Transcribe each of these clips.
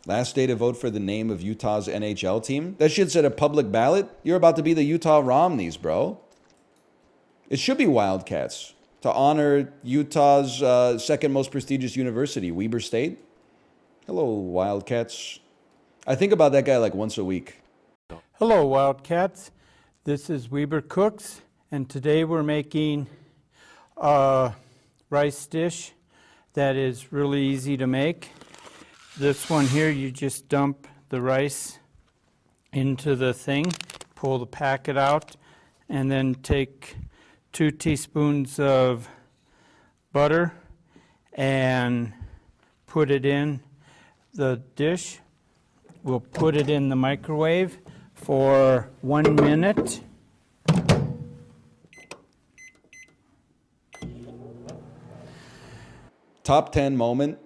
Last day to vote for the name of Utah's NHL team. That shit's at a public ballot. You're about to be the Utah Romneys, bro. It should be Wildcats to honor Utah's second most prestigious university, Weber State. Hello, Wildcats. I think about that guy like once a week. Hello, Wildcats. This is Weber Cooks, and today we're making a rice dish that is really easy to make. This one here, you just dump the rice into the thing, pull the packet out, and then take 2 teaspoons of butter and put it in the dish. We'll put it in the microwave for 1 minute. Top 10 moment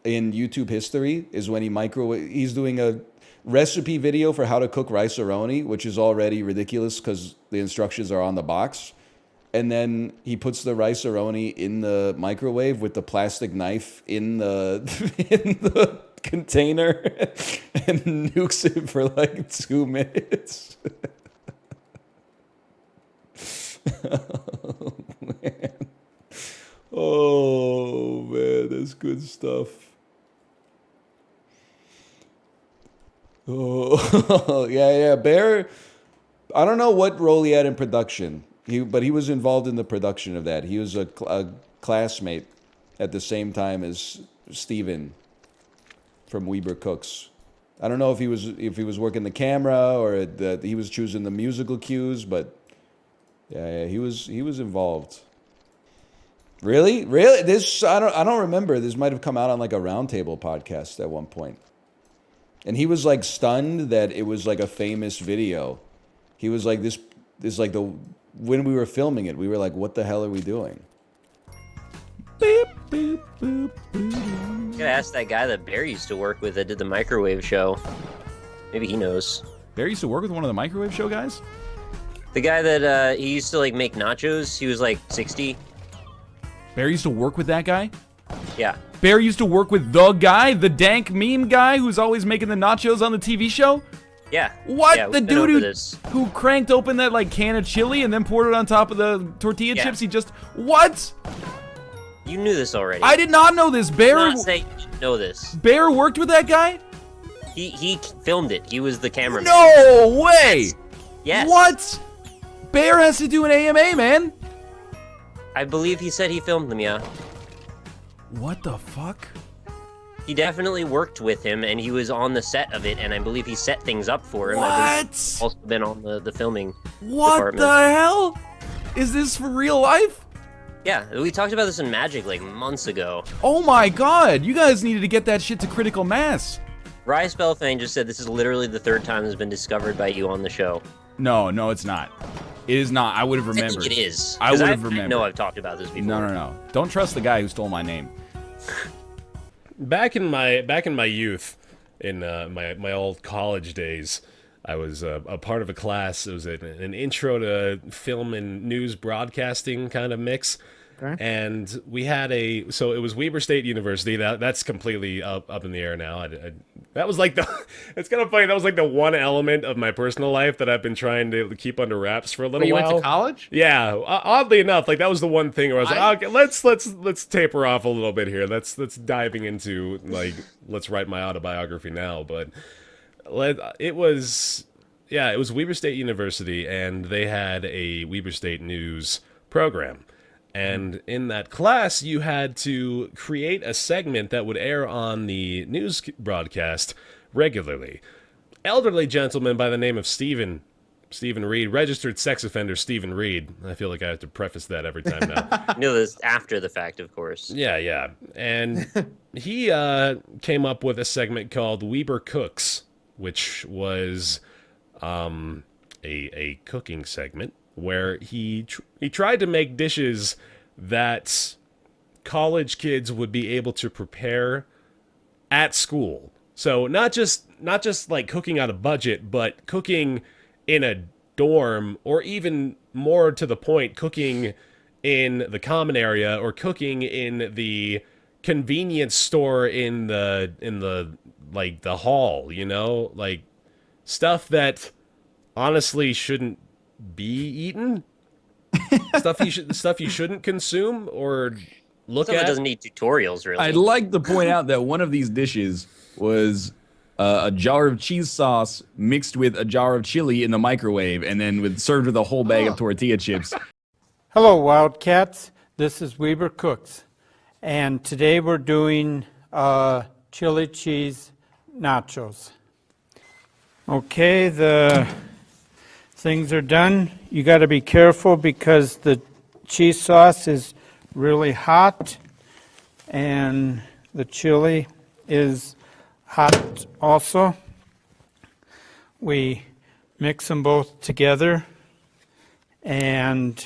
in YouTube history is when he's doing a recipe video for how to cook rice-a-roni, which is already ridiculous because the instructions are on the box. And then he puts the rice-a-roni in the microwave with the plastic knife in the in the container and nukes it for like 2 minutes. Oh, man. Oh, man, that's good stuff. Oh, yeah. Bear, I don't know what role he had in production, but he was involved in the production of that. He was a classmate at the same time as Steven from Weber Cooks. I don't know if he was working the camera or that he was choosing the musical cues, but yeah, he was involved. Really? This I don't remember. This might have come out on like a roundtable podcast at one point. And he was like stunned that it was like a famous video. He was like this like when we were filming it, we were like, what the hell are we doing? Boop, boop, boop, boop. Gotta ask that guy that Bear used to work with that did the microwave show. Maybe he knows. Bear used to work with one of the microwave show guys? The guy that he used to like make nachos, he was like 60. Bear used to work with that guy? Yeah. Bear used to work with the guy, the dank meme guy who's always making the nachos on the TV show? Yeah. What? Yeah, the dude who cranked open that like can of chili and then poured it on top of the tortilla chips? He just... What? You knew this already. I did not know this. Bear... I'm not saying you didn't know this. Bear worked with that guy? He filmed it. He was the cameraman. No way! Yes. What? Bear has to do an AMA, man. I believe he said he filmed them, yeah. What the fuck? He definitely worked with him, and he was on the set of it, and I believe he set things up for him. What? He's also been on the filming What department. the hell? Is this for real life? Yeah, we talked about this in Magic like months ago. Oh my god, you guys needed to get that shit to critical mass. Rye Spellfang just said this is literally the 3rd time it's been discovered by you on the show. No, it's not. It is not. I would have remembered. I think it is. I would have remembered. I know I've talked about this before. No. Don't trust the guy who stole my name. Back in my youth, in my old college days, I was a part of a class. It was an intro to film and news broadcasting kind of mix. Okay. And we had so it was Weber State University. That's completely up in the air now. That was like it's kind of funny. That was like the one element of my personal life that I've been trying to keep under wraps for a little while. You went to college? Yeah. Oddly enough, like that was the one thing where I was like, okay, let's taper off a little bit here. Let's diving into let's write my autobiography now. But it was Weber State University, and they had a Weber State news program. And in that class, you had to create a segment that would air on the news broadcast regularly. Elderly gentleman by the name of Stephen Reed, registered sex offender Stephen Reed. I feel like I have to preface that every time now. You know this after the fact, of course. Yeah. And he came up with a segment called Weber Cooks, which was a cooking segment where he tried to make dishes that college kids would be able to prepare at school. So not just like cooking on a budget, but cooking in a dorm, or even more to the point, cooking in the common area or cooking in the convenience store in the like the Hall, you know, like stuff that honestly shouldn't be eaten. stuff you shouldn't consume or look Stuff that at. doesn't need tutorials, really. I'd like to point out that one of these dishes was a jar of cheese sauce mixed with a jar of chili in the microwave, and then served with a whole bag of tortilla chips. Hello, Wildcats. This is Weber Cooks, and today we're doing chili cheese nachos. Okay, the things are done. You got to be careful because the cheese sauce is really hot, and the chili is hot also. We mix them both together, and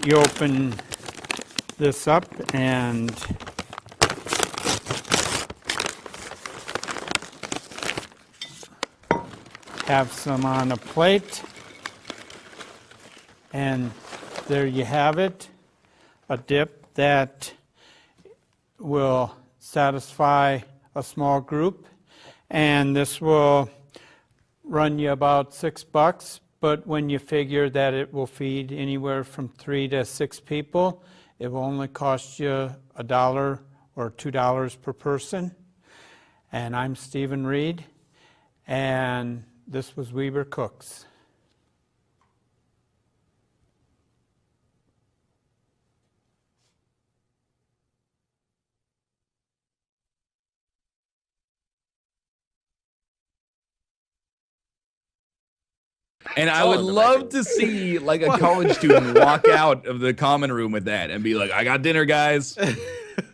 you open this up and have some on a plate, and there you have it, a dip that will satisfy a small group, and this will run you about $6, but when you figure that it will feed anywhere from 3 to 6 people, it will only cost you $1 or $2 per person. And I'm Stephen Reed, and this was Weber Cooks. And I would love to see like a college student walk out of the common room with that and be like, I got dinner, guys.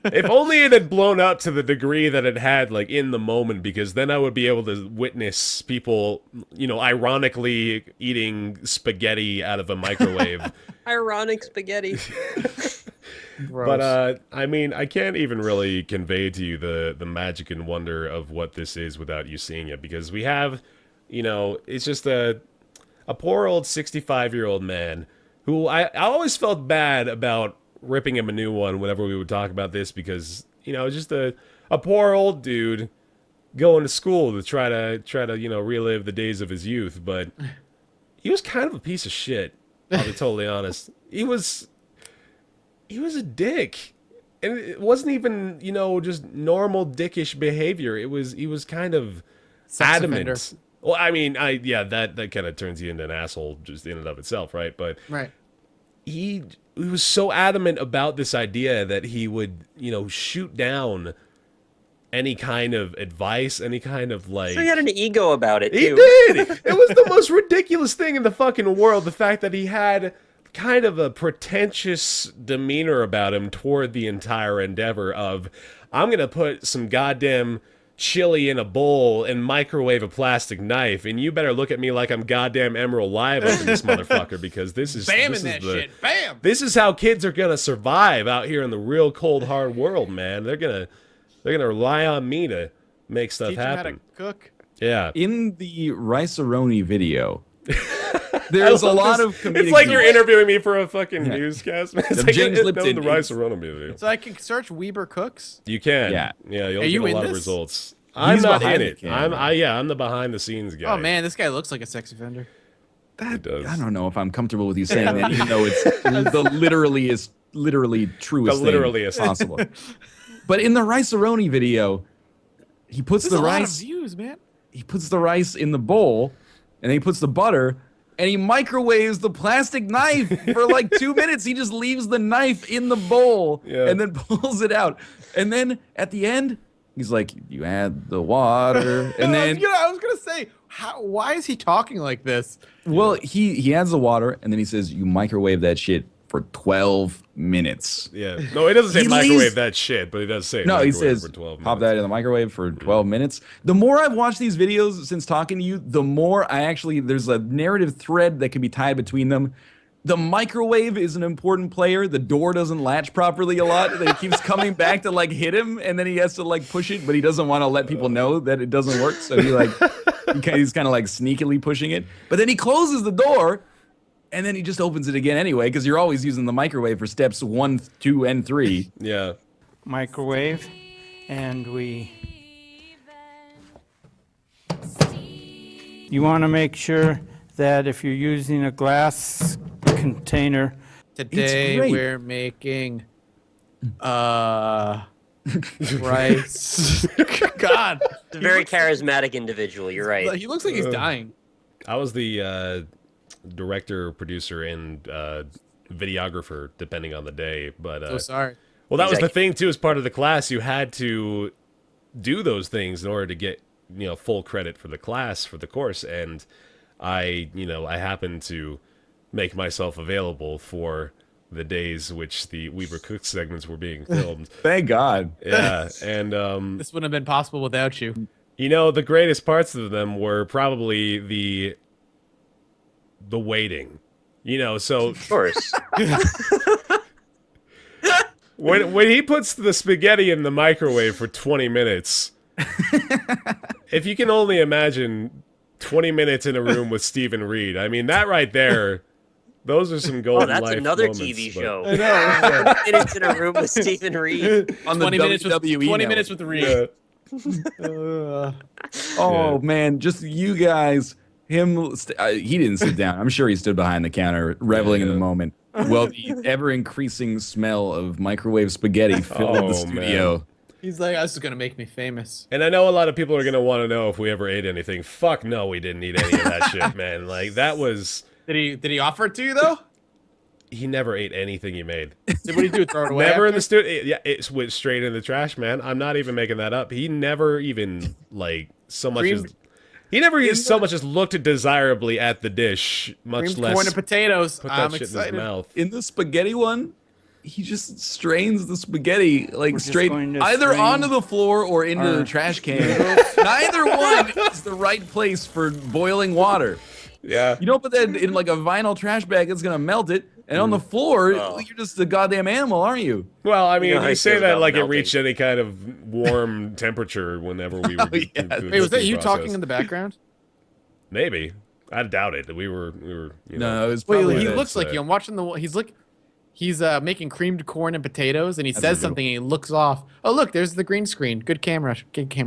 If only it had blown up to the degree that it had, like, in the moment, because then I would be able to witness people, you know, ironically eating spaghetti out of a microwave. Ironic spaghetti. But, I mean, I can't even really convey to you the magic and wonder of what this is without you seeing it, because we have, you know, it's just a poor old 65-year-old man who I always felt bad about ripping him a new one whenever we would talk about this, because, you know, just a poor old dude going to school to try to you know, relive the days of his youth. But he was kind of a piece of shit, I'll be totally honest. He was a dick, and it wasn't even, you know, just normal dickish behavior. He was kind of adamant. Offender. Well, I mean, that kind of turns you into an asshole just in and of itself, right? But right. He was so adamant about this idea that he would, you know, shoot down any kind of advice, any kind of, like... So he had an ego about it, too. He did! It was the most ridiculous thing in the fucking world, the fact that he had kind of a pretentious demeanor about him toward the entire endeavor of, I'm gonna put some goddamn chili in a bowl and microwave a plastic knife, and you better look at me like I'm goddamn Emerald Live up in this motherfucker, because this is shit. Bam! This is how kids are gonna survive out here in the real cold hard world, man. They're gonna rely on me to make stuff Teach happen. him how to cook. Yeah. In the Rice-A-Roni video, there's a lot of comedic... It's like you're interviewing me for a fucking newscast, man. It's like James Lipton. the Rice-A-Roni video. So I can search Weber Cooks? You can. Yeah. You'll Are get you a in lot of this? results. I'm not in it. camera. I'm the behind the scenes guy. Oh man, this guy looks like a sex offender. It does. I don't know if I'm comfortable with you saying that, even though it's the literally truest The literaliest. thing possible. But in the Rice-A-Roni video, he puts There's the a lot of rice. views, man. He puts the rice in the bowl, and then he puts the butter, and he microwaves the plastic knife for like 2 minutes. He just leaves the knife in the bowl and then pulls it out. And then at the end, he's like, "You add the water," and then I was gonna say, why is he talking like this? well, he adds the water, and then he says, "You microwave that shit for 12 minutes." Yeah. No, he doesn't say He microwave leaves- that shit, but he does say No, he microwave says, for 12 "Pop minutes. that in the microwave for 12 minutes." The more I've watched these videos since talking to you, the more there's a narrative thread that can be tied between them. the microwave is an important player. The door doesn't latch properly a lot. That he keeps coming back to like hit him, and then he has to like push it, but he doesn't want to let people know that it doesn't work. So he's kind of like sneakily pushing it. But then he closes the door, and then he just opens it again anyway, because you're always using the microwave for steps 1, 2, and 3. Yeah. Microwave, and you want to make sure that if you're using a glass container, Today great. we're making rice. God. He's a very charismatic individual. You're right. He looks like he's dying. I was the director, producer, and videographer, depending on the day. But So sorry. well, that was the thing too. As part of the class, you had to do those things in order to get full credit for the class, for the course. And I happened to make myself available for the days which the Weber Cook segments were being filmed. Thank God. Yeah, and This wouldn't have been possible without you. the greatest parts of them were probably the waiting. So Of course. when he puts the spaghetti in the microwave for 20 minutes, if you can only imagine 20 minutes in a room with Stephen Reed, I mean, that right there, those are some golden Oh, that's life another moments, TV but- show. I know. 20 minutes in a room with Stephen Reed. On the 20 minutes with WWE 20 network. minutes with Reed. Yeah. Oh man, just you guys. Him, he didn't sit down. I'm sure he stood behind the counter, reveling in the moment. Well, the ever-increasing smell of microwave spaghetti filled the studio. Man. He's like, this is gonna make me famous. And I know a lot of people are going to want to know if we ever ate anything. Fuck no, we didn't eat any of that shit, man. Like, that was... Did he offer it to you though? He never ate anything you made. So what did he do? Throw it away? Never in after? the studio. Yeah, it went straight in the trash, man. I'm not even making that up. He never even, so much Creamed- as... He never even so much as looked desirably at the dish, much Creamed less corn and potatoes. put that I'm shit excited. in his mouth. In the spaghetti one, he just strains the spaghetti just straight going to either strain onto the floor or into our the trash can. Neither one is the right place for boiling water. Yeah. You don't put that in like a vinyl trash bag; it's gonna melt it. And on the floor, Oh. you're just a goddamn animal, aren't you? Well, I mean, You know how you he say feels that about like it melting. reached any kind of warm temperature whenever we were doing yeah. the Wait, was that cooking you process. talking in the background? Maybe. I doubt it. We were No, it was Wait, probably he that's, looks like you. I'm watching the. He's making creamed corn and potatoes, and he says a joke. something, and he looks off. Oh, look, there's the green screen. Good camera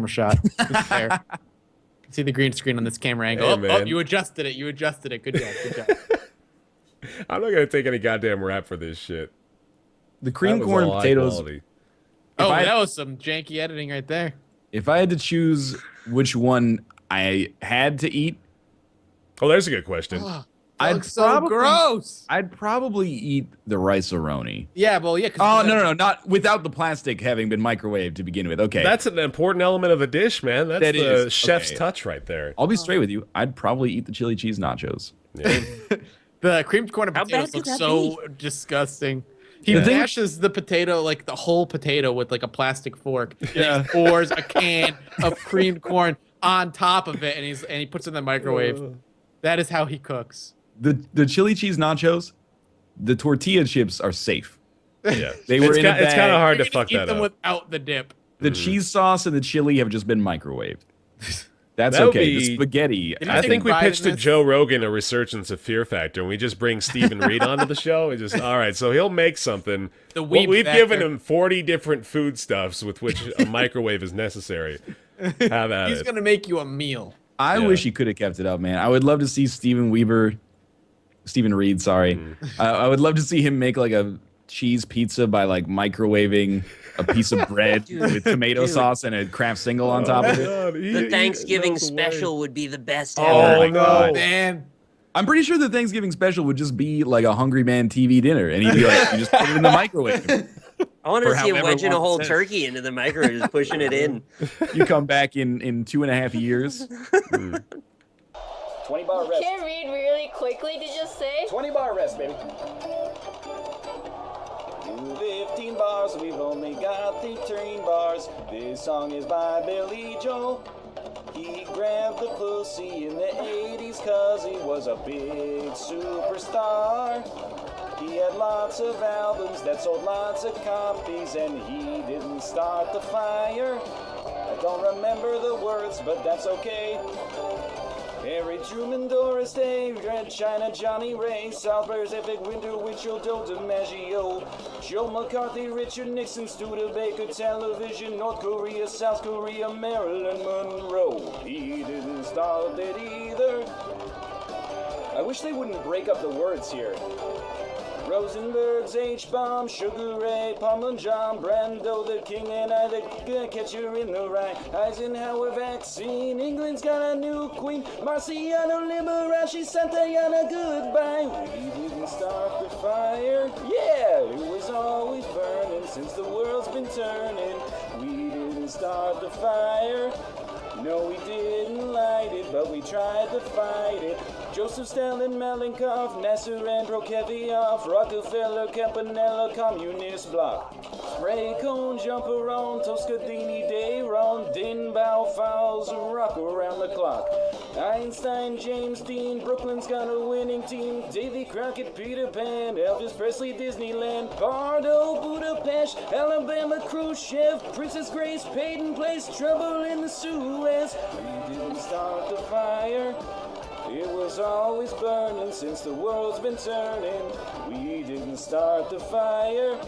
shot. There. See the green screen on this camera angle. Hey, Oh, man. you adjusted it. You adjusted it. Good job. Good job. I'm not gonna take any goddamn rap for this shit. the cream That was corn and all high potatoes. quality. Oh, I- that was some janky editing right there. If I had to choose which one I had to eat, Oh, there's a good question. That I'd looks so probably- gross. I'd probably eat the rice-a-roni. Yeah, well, yeah. 'cause Oh you- no, not without the plastic having been microwaved to begin with. Okay, That's an important element of the dish, man. That's That the is. chef's Okay. touch right there. I'll be straight with you. I'd probably eat the chili cheese nachos. Yeah. The creamed corn and How potatoes bad look could that so disgusting. He The thing- mashes the potato, like the whole potato, with like a plastic fork. Yeah. And he pours a can of creamed corn on top of it, and he puts it in the microwave. That is how he cooks. The chili cheese nachos, the tortilla chips are safe. Yeah. They were it's in a it's bag. kind of hard You're to gonna fuck eat that them up. without the dip. The cheese sauce and the chili have just been microwaved. That's That would okay. be- The spaghetti. Did I take think we pride in pitched to this? Joe Rogan a resurgence of Fear Factor, and we just bring Stephen Reed onto the show. And just all right, so he'll make something. The Well, weeb we've factor. given him 40 different foodstuffs with which a microwave is necessary. Have at He's it. gonna make you a meal. I Yeah. wish he could have kept it up, man. I would love to see Stephen Reed, sorry. I would love to see him make like a cheese pizza by like microwaving a piece of bread with tomato sauce and a Kraft single on top of it. The Thanksgiving special would be the best Oh, ever. my no. God. Man, I'm pretty sure the Thanksgiving special would just be like a Hungry Man TV dinner, and he'd be like, "You just put it in the microwave. I want For to see him however wedging a long it whole says. turkey into the microwave, just pushing it in. You come back in 2.5 years." 20-bar rest. Can't read really quickly, did you say? 20-bar rest, baby. 15 bars, we've only got 13 bars. This song is by Billy Joel. He grabbed the pussy in the 80s cause he was a big superstar. He had lots of albums that sold lots of copies, and he didn't start the fire. I don't remember the words, but that's okay. Harry Truman, Doris Day, Red China, Johnny Ray, South Pacific, Winter, Winchell, DiMaggio, Joe McCarthy, Richard Nixon, Studebaker, Television, North Korea, South Korea, Marilyn Monroe. He didn't start it either. I wish they wouldn't break up the words here. Rosenberg's H-Bomb, Sugar Ray, Parmesan John, Brando the King, and I the catcher in the rye. Eisenhower vaccine, England's got a new queen. Marciano Liberace, Santayana, goodbye. We didn't start the fire. Yeah, it was always burning since the world's been turning. We didn't start the fire. No, we didn't light it, but we tried to fight it. Joseph Stalin, Malenkov, Nasser and Prokofiev, Rockefeller, Campanella, Communist Bloc. Ray Cohn, Jumperon, Toscadini, Dayron, Dinbao, Fowles, rock around the clock. Einstein, James Dean, Brooklyn's got a winning team. Davy Crockett, Peter Pan, Elvis Presley, Disneyland, Bardo, Budapest, Alabama, Khrushchev, Princess Grace, Peyton Place, Trouble in the Suez. We didn't start the fire. It was always burning since the world's been turning. We didn't start the fire.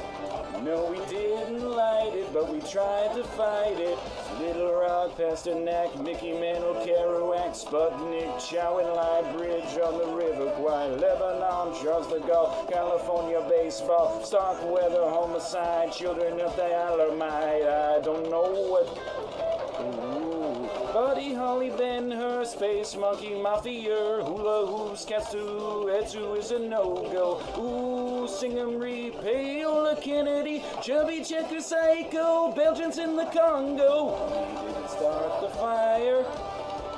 No, we didn't light it, but we tried to fight it. Little Rock, Pasternak, Mickey Mantle, Kerouac, Sputnik, Chow and Lie Bridge on the River Kwai, Lebanon, Charles de Gaulle, California baseball, Starkweather, homicide, children of the Alamite. I don't know what. Buddy Holly, Ben-Hur, Space Monkey, Mafia, Hula Hoops, Katsu, Etsu is a no-go. Ooh, Singham-Ree, Paola Kennedy, Chubby Checker, Psycho, Belgians in the Congo. We didn't start the fire.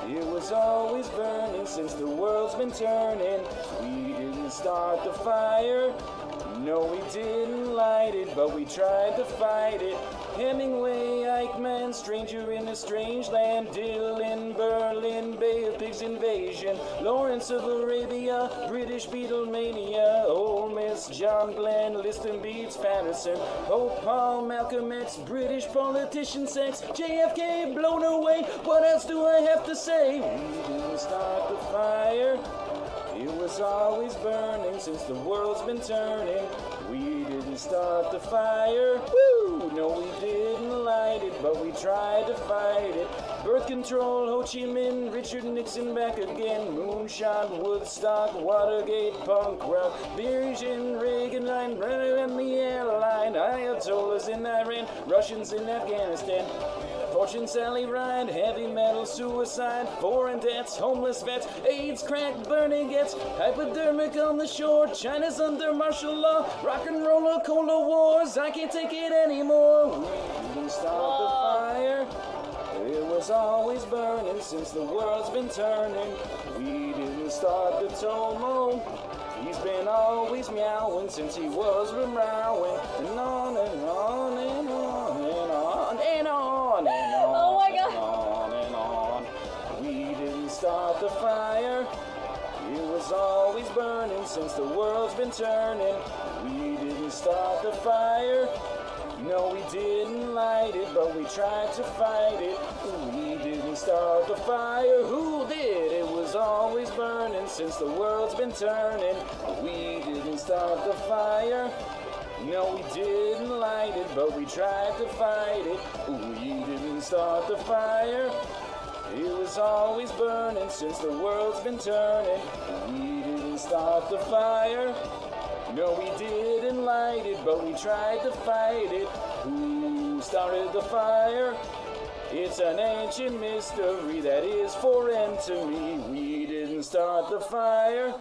It was always burning since the world's been turning. We didn't start the fire. No, we didn't light it, but we tried to fight it. Hemingway, Eichmann, Stranger in a Strange Land, Dylan, Berlin, Bay of Pigs invasion, Lawrence of Arabia, British Beatlemania, Ole Miss, John Glenn, Liston Beats, Patterson, Pope Paul, Malcolm X, British politician sex, JFK blown away. What else do I have to say? We didn't start the fire. It was always burning since the world's been turning. We didn't start the fire. Woo! No, we didn't light it, but we tried to fight it. Birth control, Ho Chi Minh, Richard Nixon back again. Moonshot, Woodstock, Watergate, punk rock, Virgin, Reagan line, running on the airline. Ayatollahs in Iran, Russians in Afghanistan. Fortune, Sally Ride, heavy metal, suicide, foreign debts, homeless vets, AIDS, crack, burning gets, hypodermic on the shore, China's under martial law, rock and roller, Cola wars, I can't take it anymore. We didn't start the fire. It was always burning since the world's been turning. We didn't start the Tomo. He's been always meowing since he was meowing. And on and on and on and on and on and on. Oh my God. And on and on. We didn't start the fire. It was always burning since the world's been turning. We didn't start the fire. No, we didn't light it, but we tried to fight it. We didn't start the fire. Who did? It was always burning since the world's been turning. We didn't start the fire. No, we didn't light it, but we tried to fight it. We didn't start the fire. It was always burning since the world's been turning. We didn't start the fire. No, we didn't light it, but we tried to fight it. Who started the fire? It's an ancient mystery that is foreign to me. We didn't start the fire.